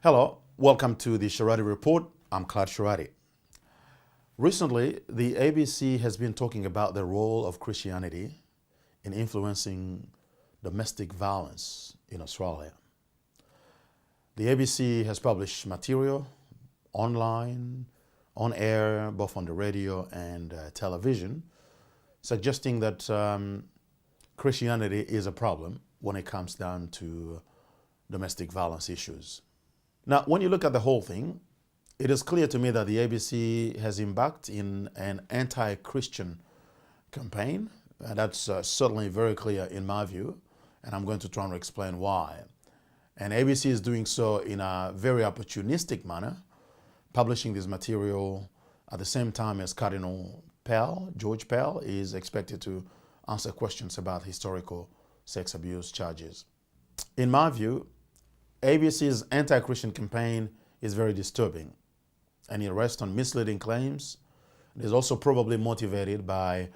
Hello, welcome to the Sharati Report. I'm Claude Sharati. Recently, the ABC has been talking about the role of Christianity in influencing domestic violence in Australia. The ABC has published material online, on air, both on the radio and television, suggesting that Christianity is a problem when it comes down to domestic violence issues. Now, when you look at the whole thing, it is clear to me that the ABC has embarked in an anti-Christian campaign, and that's certainly very clear in my view, and I'm going to try and explain why. And ABC is doing so in a very opportunistic manner, publishing this material at the same time as Cardinal Pell, George Pell, is expected to answer questions about historical sex abuse charges. In my view, ABC's anti-Christian campaign is very disturbing, and it rests on misleading claims. It is also probably motivated by,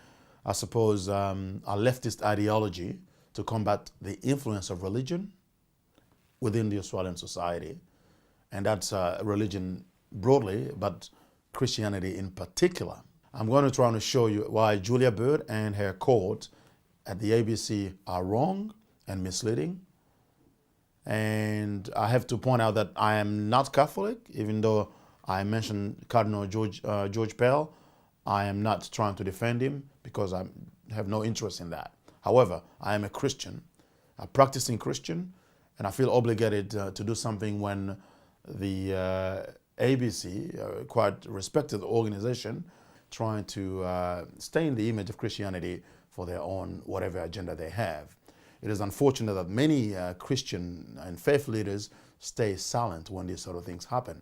I suppose, a leftist ideology to combat the influence of religion within the Australian society. And that's religion broadly, but Christianity in particular. I'm going to try to show you why Julia Bird and her court at the ABC are wrong and misleading. And I have to point out that I am not Catholic, even though I mentioned Cardinal George Pell. I am not trying to defend him because I have no interest in that. However, I am a Christian, a practicing Christian, and I feel obligated to do something when the ABC, quite respected organization, trying to stay in the image of Christianity for their own whatever agenda they have. It is unfortunate that many Christian and faith leaders stay silent when these sort of things happen.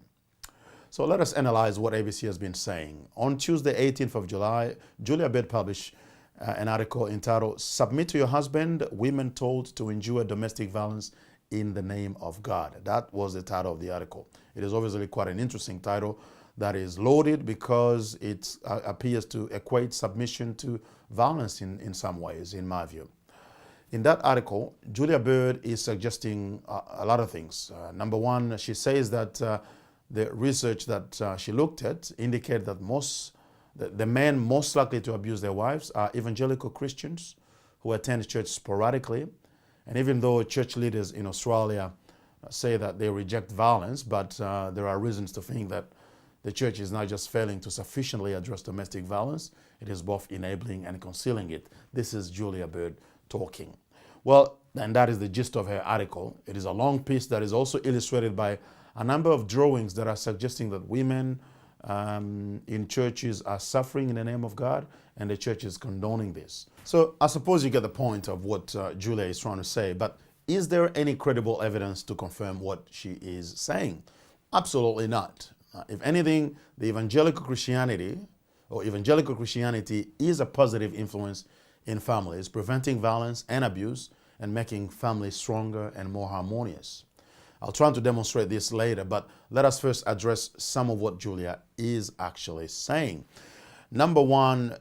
So let us analyze what ABC has been saying. On Tuesday, 18th of July, Julia Bird published an article entitled, "Submit to Your Husband, Women Told to Endure Domestic Violence in the Name of God." That was the title of the article. It is obviously quite an interesting title that is loaded because it appears to equate submission to violence in some ways, in my view. In that article, Julia Bird is suggesting a lot of things. Number one, she says that the research that she looked at indicated that the men most likely to abuse their wives are evangelical Christians who attend church sporadically. And even though church leaders in Australia say that they reject violence, but there are reasons to think that the church is not just failing to sufficiently address domestic violence, it is both enabling and concealing it. This is Julia Bird talking. Well, and that is the gist of her article. It is a long piece that is also illustrated by a number of drawings that are suggesting that women in churches are suffering in the name of God, and the church is condoning this. So I suppose you get the point of what Julia is trying to say, but is there any credible evidence to confirm what she is saying? Absolutely not. If anything, the evangelical Christianity is a positive influence in families, preventing violence and abuse and making families stronger and more harmonious. I'll try to demonstrate this later, but let us first address some of what Julia is actually saying. Number one,